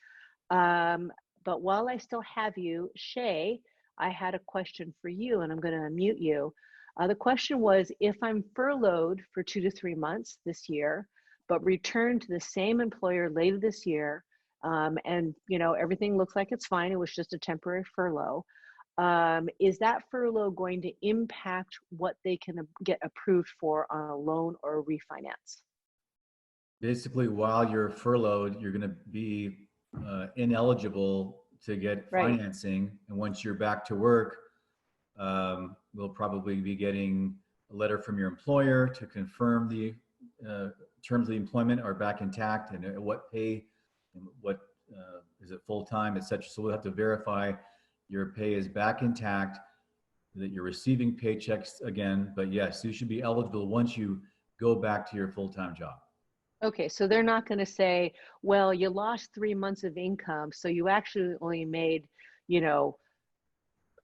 But while I still have you, Shea, I had a question for you, and I'm going to unmute you. The question was, if I'm furloughed for 2 to 3 months this year, but return to the same employer later this year, and everything looks like it's fine, it was just a temporary furlough, is that furlough going to impact what they can get approved for on a loan or a refinance? Basically, while you're furloughed, you're going to be ineligible to get financing. And once you're back to work, we'll probably be getting a letter from your employer to confirm the terms of the employment are back intact and what pay and what is it full-time, et cetera. So we'll have to verify your pay is back intact, that you're receiving paychecks again. But yes, you should be eligible once you go back to your full-time job. Okay, so they're not going to say, well, you lost 3 months of income, so you actually only made,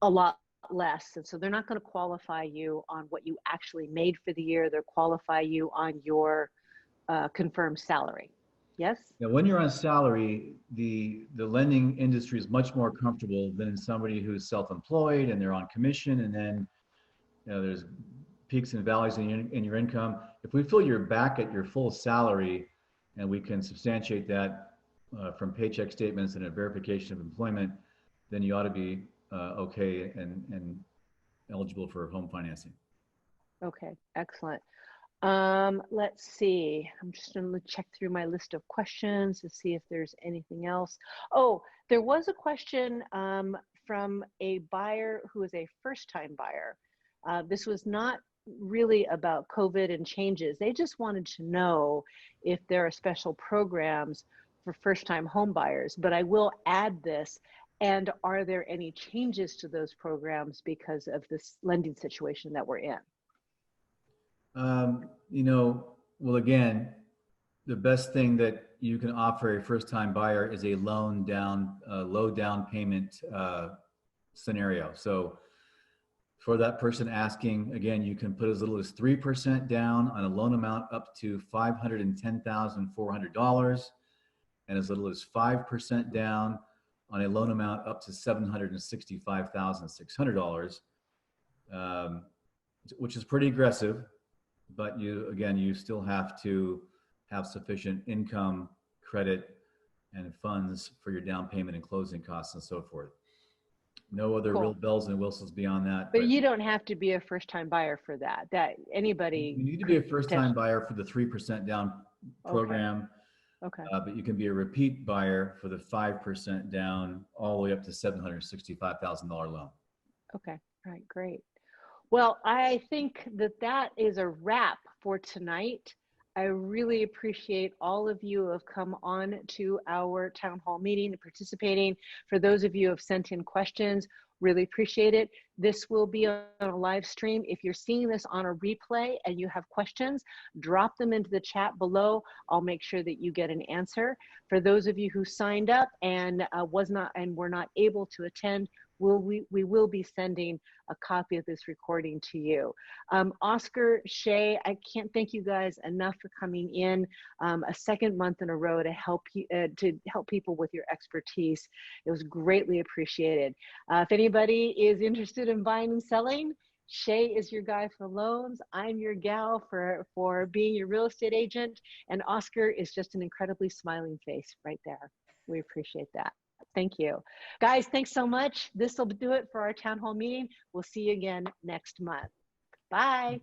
a lot less. And so they're not going to qualify you on what you actually made for the year. They'll qualify you on your confirmed salary. Yes? Now, when you're on salary, the lending industry is much more comfortable than somebody who's self-employed and they're on commission, and then there's peaks and valleys in your income. If we feel you're back at your full salary and we can substantiate that from paycheck statements and a verification of employment, then you ought to be okay and eligible for home financing. Okay, excellent. Let's see. I'm just going to check through my list of questions to see if there's anything else. Oh, there was a question from a buyer who is a first-time buyer. This was not really about COVID and changes. They just wanted to know if there are special programs for first-time home buyers, but I will add this. And are there any changes to those programs because of this lending situation that we're in? Well, again, the best thing that you can offer a first-time buyer is a low down payment scenario. So for that person asking, again, you can put as little as 3% down on a loan amount up to $510,400, and as little as 5% down on a loan amount up to $765,600, which is pretty aggressive. But you still have to have sufficient income, credit, and funds for your down payment and closing costs and so forth. No other real bells and whistles beyond that. But you don't have to be a first-time buyer for that. Anybody. You need to be a first-time buyer for the 3% down program. Okay. But you can be a repeat buyer for the 5% down all the way up to $765,000 loan. Okay. All right. Great. Well, I think that is a wrap for tonight. I really appreciate all of you who have come on to our town hall meeting and participating. For those of you who have sent in questions, really appreciate it. This will be on a live stream. If you're seeing this on a replay and you have questions, drop them into the chat below. I'll make sure that you get an answer. For those of you who signed up and were not able to attend, we will be sending a copy of this recording to you. Oscar, Shea, I can't thank you guys enough for coming in a second month in a row to help people with your expertise. It was greatly appreciated. If anybody is interested in buying and selling, Shea is your guy for loans. I'm your gal for being your real estate agent. And Oscar is just an incredibly smiling face right there. We appreciate that. Thank you. Guys, thanks so much. This will do it for our town hall meeting. We'll see you again next month. Bye.